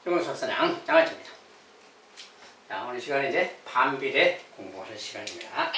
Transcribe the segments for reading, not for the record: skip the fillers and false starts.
중국수학사장 장아찌입니다. 자, 오늘 시간은 이제 반비례 공부할 시간입니다.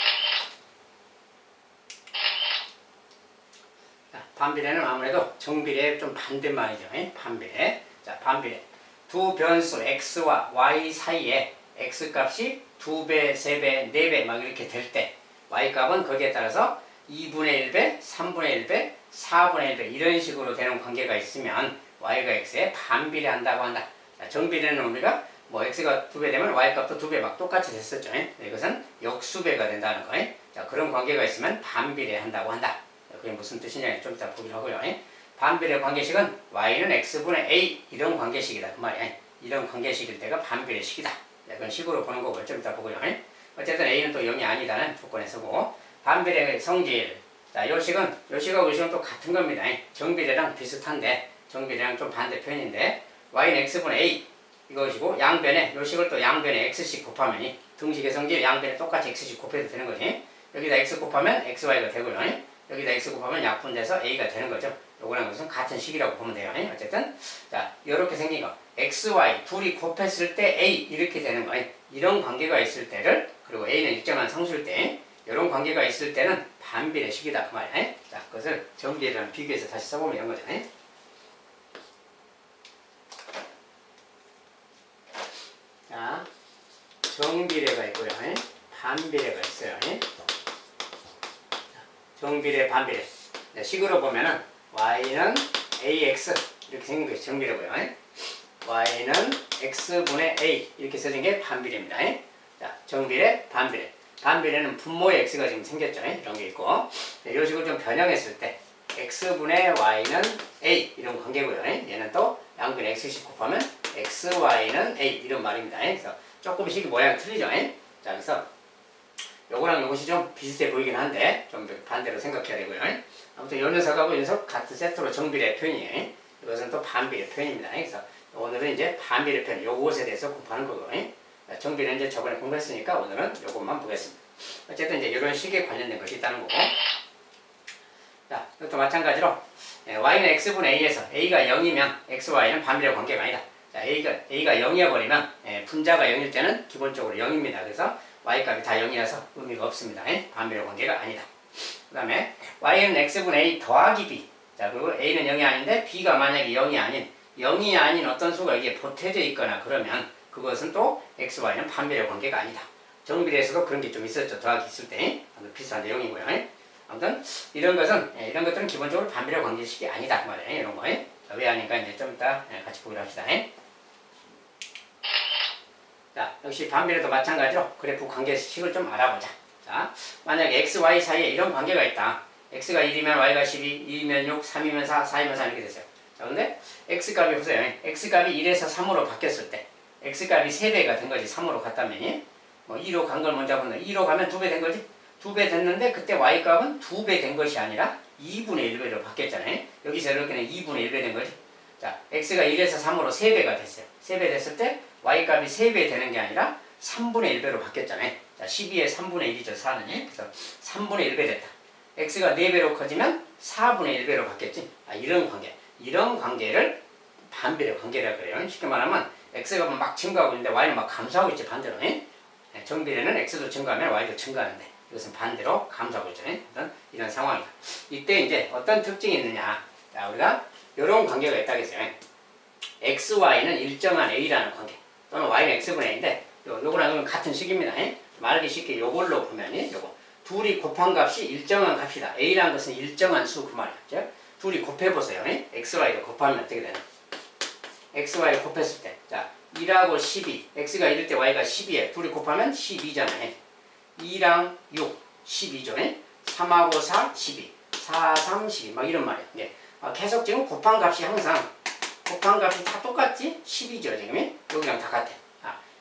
자, 반비례는 아무래도 정비례의 좀 반대말이죠. 반비례. 자, 반비례. 두 변수 x와 y 사이에 x 값이 2배, 3배, 4배 막 이렇게 될 때 y 값은 거기에 따라서 2분의 1배, 3분의 1배, 4분의 1배 이런 식으로 되는 관계가 있으면 y가 x에 반비례한다고 한다. 자, 정비례는 우리가 뭐 x가 2배 되면 y 값도 2배 막 똑같이 됐었죠. 이것은 역수배가 된다는 거. 자, 그런 관계가 있으면 반비례한다고 한다. 그게 무슨 뜻이냐 좀 이따 보기로 하고요. 반비례 관계식은 y는 x분의 a 이런 관계식이다 그 말이야. 이런 관계식일 때가 반비례식이다. 그런 식으로 보는 거고 좀 이따 보고요. 어쨌든 a는 또 0이 아니다는 조건에 서고 반비례의 성질. 자, 요 식하고 이 식은 또 같은 겁니다. 정비례랑 비슷한데 정비례랑 좀 반대편인데 y는 x분의 a 이것이고 양변에 요 식을 또 양변에 x씩 곱하면 등식의 성질 양변에 똑같이 x씩 곱해도 되는 거지. 여기다 x 곱하면 xy가 되고요. 여기다 x 곱하면 약분돼서 a가 되는 거죠. 요거랑 것은 같은 식이라고 보면 돼요. 어쨌든 자, 요렇게 생긴 거 xy 둘이 곱했을 때 a 이렇게 되는 거. 이런 관계가 있을 때를 그리고 a는 일정한 상수일 때 이런 관계가 있을 때는 반비례식이다 그 말이야. 자, 그것을 정비례랑 비교해서 다시 써보면 이런 거죠. 자, 정비례가 있고요. 반비례가 있어요. 정비례, 반비례. 식으로 보면은 y는 ax 이렇게 생긴 것이 정비례고요. y는 x분의 a 이렇게 써진 게 반비례입니다. 자, 정비례, 반비례. 반비례는 분모의 x가 지금 생겼죠. 이런 게 있고 이런 식으로 좀 변형했을 때 x분의 y는 a 이런 관계고요. 얘는 또 양변에 x씩 곱하면 xy는 a 이런 말입니다. 그래서 조금씩 모양이 틀리죠. 자, 그래서 요거랑 요것이 좀 비슷해 보이긴 한데 좀 반대로 생각해야 되고요. 아무튼 요 녀석하고 이 녀석 같은 세트로 정비례 표현이에요. 이것은 또 반비례 표현입니다. 그래서 오늘은 이제 반비례 표현 요것에 대해서 공부하는 거고 정비례는 이제 저번에 공부했으니까 오늘은 요것만 보겠습니다. 어쨌든 이제 이런 식에 관련된 것이 있다는 거고. 자, 이것도 마찬가지로 y는 x분의 a에서 a가 0이면 xy는 반비례 관계가 아니다. 자, a가 0이어 버리면 분자가 0일 때는 기본적으로 0입니다. 그래서 y값이 다 0이라서 의미가 없습니다. 반비례 관계가 아니다. 그 다음에 y는 x분의 a 더하기 b. 자, 그리고 a는 0이 아닌데 b가 만약에 0이 아닌 어떤 수가 여기에 보태져 있거나 그러면 그것은 또 xy는 반비례 관계가 아니다. 정비례에서도 그런 게 좀 있었죠. 더하기 있을 때 비슷한데 0이고요. 아무튼 이런 것들은 기본적으로 반비례 관계식이 아니다 그 말이에요. 이런 거. 왜 아닌가 이제 좀 이따 같이 보기로 합시다. 자, 역시 반비례도 마찬가지로 그래프 관계식을 좀 알아보자. 자, 만약에 x, y 사이에 이런 관계가 있다. x가 1이면 y가 12, 2이면 6, 3이면 4, 4이면 4 이렇게 됐어요. 자, 근데 x값이 보세요. x값이 1에서 3으로 바뀌었을 때 x값이 3배가 된 거지. 3으로 갔다면 뭐 2로 간 걸 먼저 본다. 2로 가면 2배 된 거지. 2배 됐는데 그때 y값은 2배 된 것이 아니라 2분의 1배로 바뀌었잖아요. 여기서 이렇게는 2분의 1배 된 거지. 자, x가 1에서 3으로 3배가 됐어요. 3배 됐을 때 y값이 3배 되는 게 아니라 3분의 1배로 바뀌었잖아요. 자, 12의 3분의 1이죠. 4는. 그래서 3분의 1배 됐다. x가 4배로 커지면 4분의 1배로 바뀌었지. 이런 관계. 이런 관계를 반비례 관계라고 그래요. 쉽게 말하면 x가 막 증가하고 있는데 y는 막 감소하고 있지 반대로. 정비례는 x도 증가하면 y도 증가하는데 이것은 반대로 감소하고 있죠. 이런 상황이다. 이때 이제 어떤 특징이 있느냐. 자, 우리가 이런 관계가 있다겠어요. xy는 일정한 a라는 관계. 또는 y는 x분의 a인데 요거랑 같은 식입니다. 말하기 쉽게 요걸로 보면 요거 둘이 곱한 값이 일정한 값이다. a라는 것은 일정한 수 그 말이죠. 둘이 곱해보세요. xy가 곱하면 어떻게 되나? xy를 곱했을 때 자, 1하고 12 x가 1일 때 y가 12에 둘이 곱하면 12잖아요. 2랑 6 12죠. 3하고 4 12 4, 3, 12 막 이런 말이에요. 계속 지금 곱한 값이 항상 곱한 값이 다 똑같지? 12죠 지금. 여기랑 다 같아.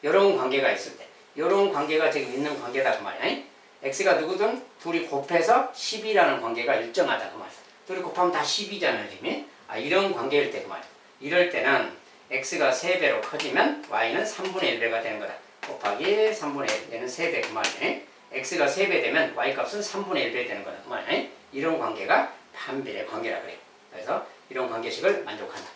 이런 관계가 있을 때 이런 관계가 지금 있는 관계다 그 말이야. x가 누구든 둘이 곱해서 10이라는 관계가 일정하다 그 말이야. 둘이 곱하면 다 10이잖아요 지금. 이런 관계일 때 그 말이야. 이럴 때는 x가 3배로 커지면 y는 3분의 1배가 되는 거다. 곱하기 3분의 1 얘는 3배 그 말이야. x가 3배 되면 y 값은 3분의 1배 되는 거다 그 말이야. 이런 관계가 반비례 관계라 그래요. 그래서 이런 관계식을 만족한다.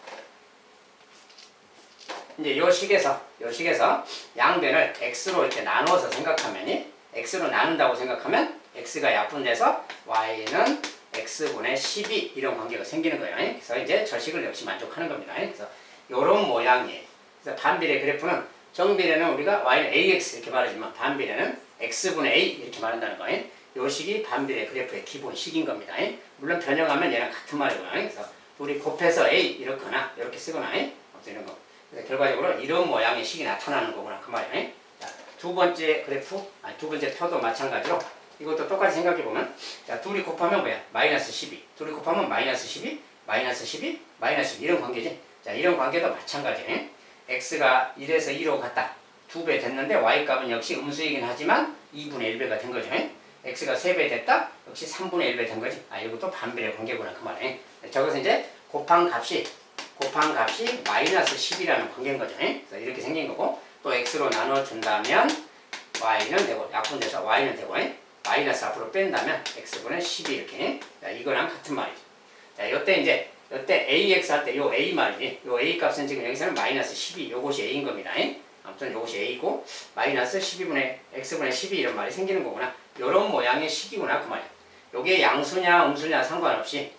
이제 요 식에서 양변을 x로 이렇게 나누어서 생각하면이 x로 나눈다고 생각하면 x가 약분돼서 y는 x분의 12 이런 관계가 생기는 거예요. 그래서 이제 저 식을 역시 만족하는 겁니다. 그래서 요런 모양이에요. 그래서 반비례 그래프는 정비례는 우리가 y는 ax 이렇게 말하지만 반비례는 x분의 a 이렇게 말한다는 거예요. 요 식이 반비례 그래프의 기본 식인 겁니다. 물론 변형하면 얘랑 같은 말이고요. 그래서 둘이 곱해서 a 이렇거나 이렇게 쓰거나 이런 거. 그래서 결과적으로 이런 모양의 식이 나타나는 거구나 그 말이에요. 자, 두 번째 그래프, 두 번째 표도 마찬가지로 이것도 똑같이 생각해 보면 자, 둘이 곱하면 뭐야? 마이너스 12. 둘이 곱하면 마이너스 12, 마이너스 12, 마이너스 12 이런 관계지. 자, 이런 관계도 마찬가지예요. x가 1에서 2로 갔다. 2배 됐는데 y값은 역시 음수이긴 하지만 2분의 1배가 된 거죠. x가 3배 됐다. 역시 3분의 1배 된 거지. 이것도 반비례 관계구나 그 말이에요. 저것은 이제 곱한 값이 마이너스 10이라는 관계인 거죠. 그래서 이렇게 생긴 거고 또 x로 나눠준다면 y는 되고 약분돼서 y는 되고 마이너스 앞으로 뺀다면 x분의 12 이렇게. 자, 이거랑 같은 말이죠. 자, 요때 ax 할 때 요 a 말이지. 요 a 값은 지금 여기서는 마이너스 12 요것이 a인 겁니다. 아무튼 요것이 a고 마이너스 12분의 x분의 12 이런 말이 생기는 거구나. 요런 모양의 식이구나 그 말이야. 요게 양수냐 음수냐 상관없이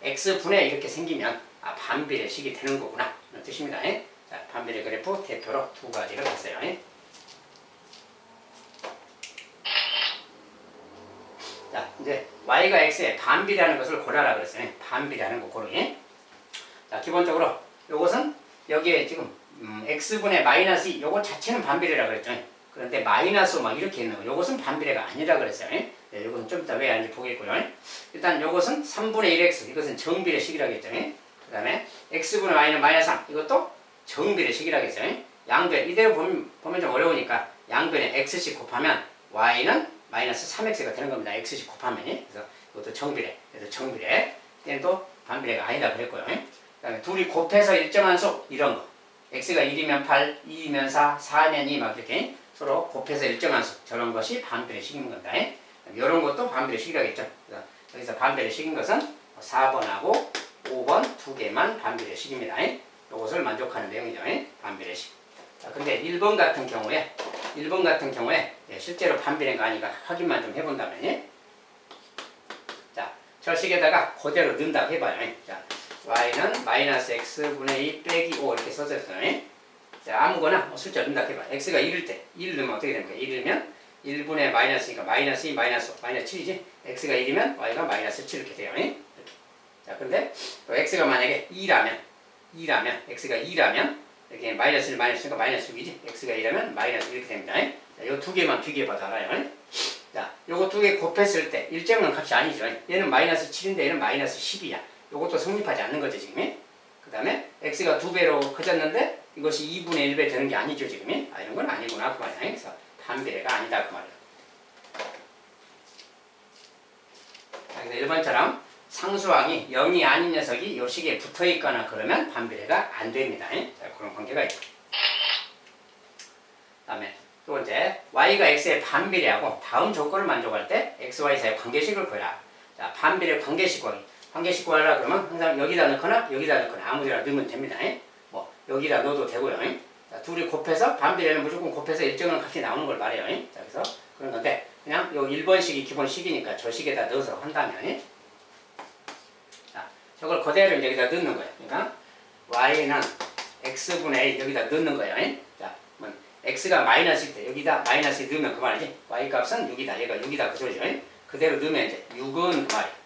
x분의 이렇게 생기면 반비례 식이 되는 거구나 이런 뜻입니다. 자, 반비례 그래프 대표로 두 가지를 봤어요. 자, 이제 y가 x에 반비례하는 것을 고르라 그랬어요. 반비례하는 거 고르기. 자, 기본적으로 요것은 여기에 지금 x분의 마이너스 2 요것 자체는 반비례라 그랬죠. 그런데 마이너스 막 이렇게 있는 거 요것은 반비례가 아니라 그랬어요. 네, 요것은 좀 이따 왜 아닌지 보겠고요. 일단 요것은 3분의 1x 이것은 정비례식이라고 했죠. 그 다음에 x분의 y는 마이너스 3 이것도 정비례식이라고 했죠. 양변 이대로 보면 좀 어려우니까 양변에 x씩 곱하면 y는 마이너스 3x가 되는 겁니다. x씩 곱하면. 그래서 이것도 정비례. 그래서 정비례. 얘는 또 반비례가 아니다 그랬고요. 그 다음에 둘이 곱해서 일정한 수 이런 거. x가 1이면 8, 2이면 4, 4면 2 막 이렇게 서로 곱해서 일정한 수 저런 것이 반비례식인 겁니다. 이런 것도 반비례식이라겠죠. 여기서 반비례식인 것은 4번하고 5번 두 개만 반비례식입니다. 이것을 만족하는 내용이죠. 반비례식. 자, 근데 1번 같은 경우에 실제로 반비례가 아닌가 확인만 좀 해본다면 자, 저 식에다가 그대로 넣는다고 해봐요. 자, y는 마이너스 x분의 2 빼기 5 이렇게 써졌어요. 자, 아무거나 숫자 넣는다고 해봐. x가 1일 때 1 넣으면 어떻게 됩니까? 1이면 1분의 마이너스니까 마이너스 2 마이너스 5 마이너스 7이지. x가 1이면 y가 마이너스 7 이렇게 돼요. 이렇게. 자, 근데 또 x가 만약에 2라면 x가 2라면 이렇게 마이너스 1 마이너스니까 마이너스 6이지. x가 2라면 마이너스 이렇게 됩니다. 자, 요 두 개만 비교해봐도 알아요. 자, 요거 두 개 곱했을 때 일정한 값이 아니죠. 얘는 마이너스 7인데 얘는 마이너스 10이야. 요것도 성립하지 않는 거죠 지금. 그 다음에 x가 2배로 커졌는데 이것이 2분의 1배 되는 게 아니죠 지금. 이런 건 아니구나 그 말이야. 그래서 반비례가 아니다 그 말이야. 자, 그래서 1번처럼 상수항이 0이 아닌 녀석이 요 식에 붙어 있거나 그러면 반비례가 안 됩니다. 자, 그런 관계가 있다. 다음에 두 번째, y가 x에 반비례하고 다음 조건을 만족할 때 x, y 사이의 관계식을 구해라. 자, 반비례 관계식 구하기. 관계식 구하라 그러면 항상 여기다 넣거나 아무데나 넣으면 됩니다. 뭐 여기다 넣어도 되고요. 자, 둘이 곱해서 반비례는 무조건 곱해서 일정한 값이 나오는 걸 말해요. 자, 그래서 그런 건데 그냥 요 1번식이 기본식이니까 저 식에다 넣어서 한다면 자, 저걸 그대로 여기다 넣는 거예요. 그러니까 y는 x분의 a 여기다 넣는 거예요. 자, x가 마이너스일 때 여기다 마이너스 넣으면 그 말이지. y 값은 6이다. 얘가 6이다. 그 소리죠. 그대로 넣으면 이제 6은 그 말이야.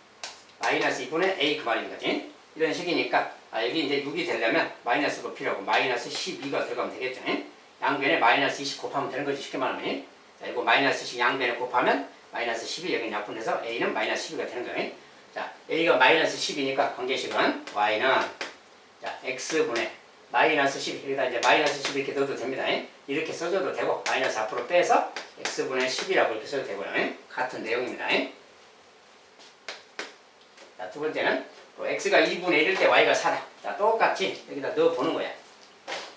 마이너스 2분의 a 그 말인 거지. 이런 식이니까 여기 이제 6이 되려면 마이너스가 필요하고 마이너스 12가 들어가면 되겠죠. 양변에 마이너스 20 곱하면 되는 거지. 쉽게 말하면. 자, 이거 마이너스 10 양변에 곱하면 마이너스 10이 여기 약분해서 a는 마이너스 12가 되는 거예요. 자, a가 마이너스 10이니까 관계식은 y는 자, x분의 마이너스 10 여기다 이제 마이너스 10 이렇게 넣어도 됩니다. 이렇게 써줘도 되고 마이너스 앞으로 빼서 x분의 10이라고 이렇게 써도 되고요. 같은 내용입니다. 자, 두 번째는 또 x가 2분의 1일 때 y가 4다. 자, 똑같이 여기다 넣어보는 거야.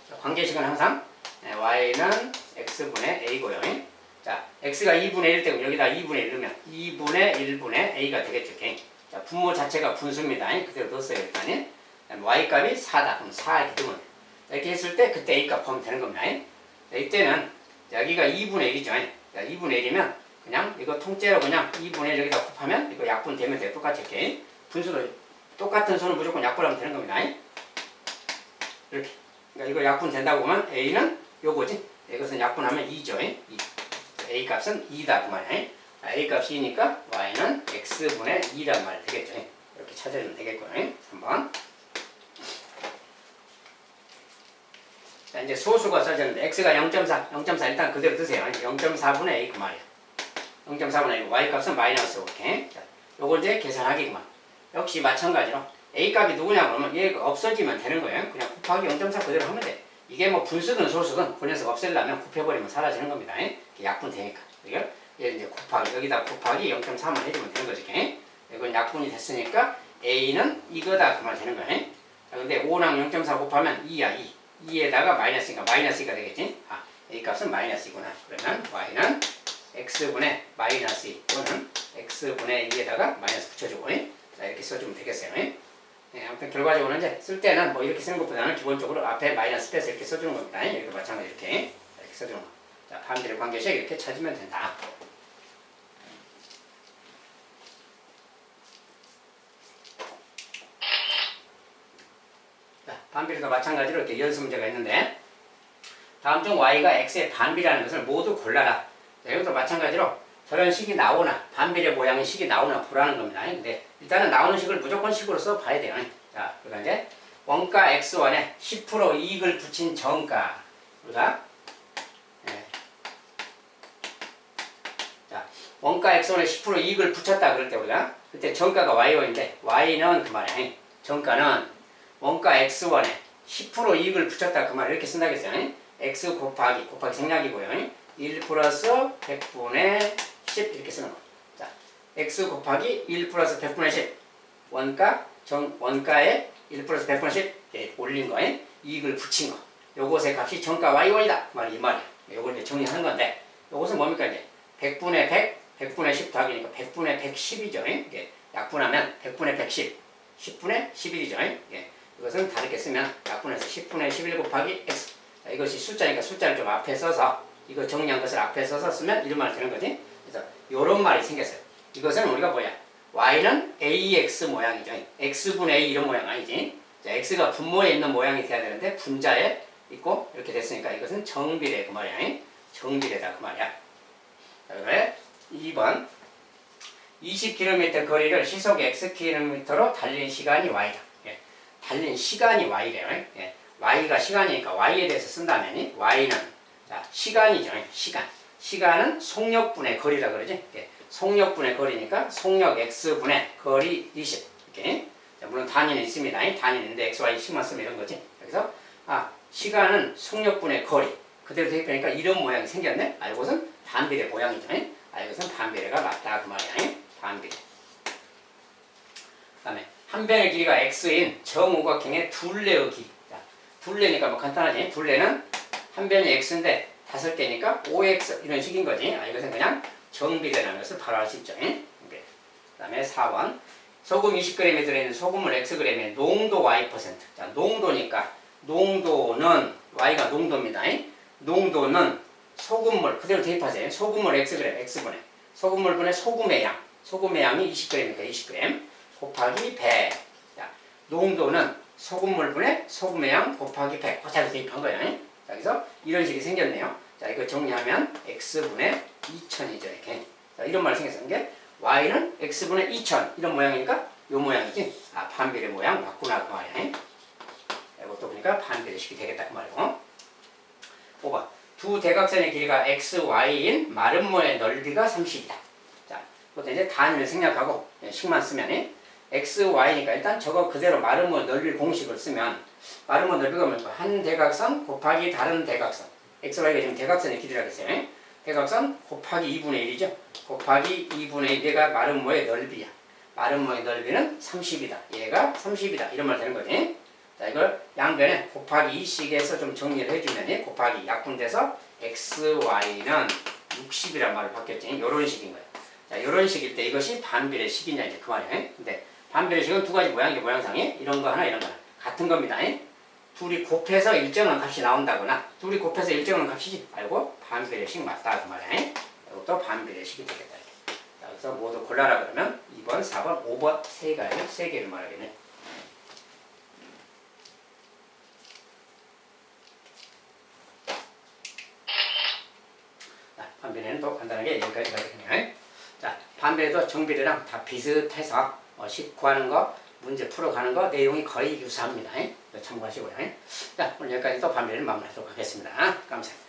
자, 관계식은 항상 y는 x분의 a고요. 자, x가 2분의 1일 때고 여기다 2분의 1 넣으면 2분의 1분의 a가 되겠죠. 자, 분모 자체가 분수입니다. 그대로 넣었어요. 일단 y 값이 4다. 그럼 4 이렇게 넣으면 이렇게 했을 때 그때 A값 보면 되는 겁니다. 자, 이때는 여기가 2분의 1이죠. 자, 2분의 1이면 그냥 이거 통째로 그냥 2분의 1 여기다 곱하면 이거 약분되면 돼요. 똑같이 이렇게. 분수도 똑같은 수는 무조건 약분하면 되는 겁니다. 이렇게. 그러니까 이거 약분된다고 보면 A는 요거지. 이것은 약분하면 2죠. 2. A 값은 2다 그 말이야. A 값이 2니까 Y는 X분의 2란 말이 되겠죠. 이렇게 찾아주면 되겠고요. 3번. 자, 이제 소수가 써졌는데 X가 0.4, 0.4 일단 그대로 드세요. 0.4분의 A 그 말이야. 0.4분의 A, Y 값은 마이너스 이렇게. 자, 요걸 이제 계산하기구만. 역시 마찬가지로 A 값이 누구냐 그러면 얘가 없어지면 되는 거예요. 그냥 곱하기 0.4 그대로 하면 돼. 이게 뭐 분수든 소수든 그 녀석 없애려면 곱해버리면 사라지는 겁니다. 약분되니까. 이걸 얘를 이제 곱하기, 여기다 곱하기 0.3을 해주면 되는 거지. 이건 약분이 됐으니까 A는 이거다 그 말 되는 거예요. 자, 근데 5랑 0.4 곱하면 2야, 2. 2에다가 마이너스니까 마이너스 2가 되겠지. 아, A 값은 마이너스이구나. 그러면 Y는 X분의 마이너스 2 또는 X분의 2에다가 마이너스 붙여주고. 자, 이렇게 써주면 되겠어요. 아무튼 결과적으로 이제 쓸 때는 뭐 이렇게 쓰는 것보다는 기본적으로 앞에 마이너스 빼서 이렇게 써주는 겁니다. 여기도 마찬가지 이렇게 써주는 거. 자, 반비례 관계식 이렇게 찾으면 된다. 자, 반비례도 마찬가지로 이렇게 연습 문제가 있는데 다음 중 Y가 X의 반비라는 것을 모두 골라라. 자, 여기도 마찬가지로 저런 식이 나오나 반비례 모양의 식이 나오나 보라는 겁니다. 근데 일단은 나오는 식을 무조건 식으로 써봐야 돼요. 자, 그러니까 이제 원가 X1에 10% 이익을 붙인 정가 우리가 자, 원가 X1에 10% 이익을 붙였다 그럴 때 우리가 그때 정가가 Y1인데 Y는 그 말이야. 정가는 원가 X1에 10% 이익을 붙였다 그 말 이렇게 쓴다겠어요. X 곱하기 생략이고요. 1 플러스 100분의 10 이렇게 쓰는 거. 자, X 곱하기 1 플러스 100분의 10 원가에 1 플러스 100분의 10 올린 거에 이익을 붙인 거. 요것의 값이 정가 Y1이다. 이 말이야. 요걸 이제 정리하는 건데 요것은 뭡니까 이제 100분의 100, 100분의 10 더하기니까 100분의 110이죠. 이게 약분하면 100분의 110, 10분의 11이죠. 이것은 다르게 쓰면 약분해서 10분의 11 곱하기 X. 자, 이것이 숫자니까 숫자를 좀 앞에 써서 이거 정리한 것을 앞에 써서 쓰면 이런 말이 되는 거지. 그래서 요런 말이 생겼어요. 이것은 우리가 뭐야? Y는 AX 모양이죠. X분의 A 이런 모양 아니지. 자, X가 분모에 있는 모양이 돼야 되는데 분자에 있고 이렇게 됐으니까 이것은 정비례 그 말이야. 정비례다 그 말이야. 자, 그래 2번 20km 거리를 시속 Xkm로 달린 시간이 Y다. 달린 시간이 Y래요. Y가 시간이니까 Y에 대해서 쓴다면 Y는 자, 시간이죠. 시간은 속력분의 거리라 그러지. 속력분의 거리니까 속력 X분의 거리 20. 이렇게. 자, 물론 단위는 있습니다. 단위인데 X, Y, X만 쓰면 이런 거지. 그래서 시간은 속력분의 거리. 그대로 대입하니까 이런 모양이 생겼네. 이것은 반비례 모양이죠. 이것은 반비례가 맞다 그 말이야. 반비례. 그 다음에 한 변의 길이가 X인 정오각형의 둘레의 길이. 자, 둘레니까 뭐 간단하지. 둘레는 한 변이 X인데 5개니까 5X 이런 식인 거지. 이것은 그냥 정비례라는 것을 바로 알 수 있죠. 그 다음에 4번 소금 20g에 들어있는 소금물 Xg의 농도 Y%. 자, 농도니까 농도는 Y가 농도입니다. 농도는 소금물 그대로 대입하세요. 소금물 X분의 소금물분의 소금의 양. 소금의 양이 20g이니까 20g 곱하기 100. 자, 농도는 소금물분의 소금의 양 곱하기 100. 그대로 대입한 거예요. 자, 그래서 이런 식이 생겼네요. 자, 이거 정리하면 X분의 2000이죠. 이렇게. 자, 이런 말이 생겼어요. 게 Y는 X분의 2000 이런 모양이니까 요 모양이지. 반비례 모양 맞구나 그 말이야. 이것도 보니까 반비례식이 되겠다 그 말이고. 5번 두 대각선의 길이가 XY인 마름모의 넓이가 30이다. 자, 이것도 이제 단위를 생략하고 식만 쓰면 XY니까 일단 저거 그대로 마름모 넓이 공식을 쓰면 마름모 넓이가 뭐니까 한 대각선 곱하기 다른 대각선. XY가 지금 대각선의 길이라고 했어요. 대각선 곱하기 2분의 1이죠. 곱하기 2분의 1가 마름모의 넓이야. 마름모의 넓이는 30이다. 얘가 30이다. 이런 말 되는 거지. 자, 이걸 양변에 곱하기 2씩에서 좀 정리를 해주면 곱하기 약분돼서 XY는 60이란 말을 바뀌었지. 요런 식인 거예요. 자, 요런 식일 때 이것이 반비례식이냐 이제 그 말이에요. 근데 반비례식은 두 가지 모양이 모양상이 이런 거 하나 이런 거 하나 같은 겁니다. 둘이 곱해서 일정한 값이 나온다거나 둘이 곱해서 일정한 값이지 말고 반비례식 맞다 그 말이야. 이것도 반비례식이 되겠다. 자, 그래서 모두 골라라 그러면 2번, 4번, 5번 세 개를 말하겠네. 자, 반비례는 또 간단하게 여기까지 가겠네요. 자, 반비례도 정비례랑 다 비슷해서 식 구하는 거, 문제 풀어가는 거 내용이 거의 유사합니다. 참고하시고요. 자, 오늘 여기까지 또 반비례를 마무리하도록 하겠습니다. 감사합니다.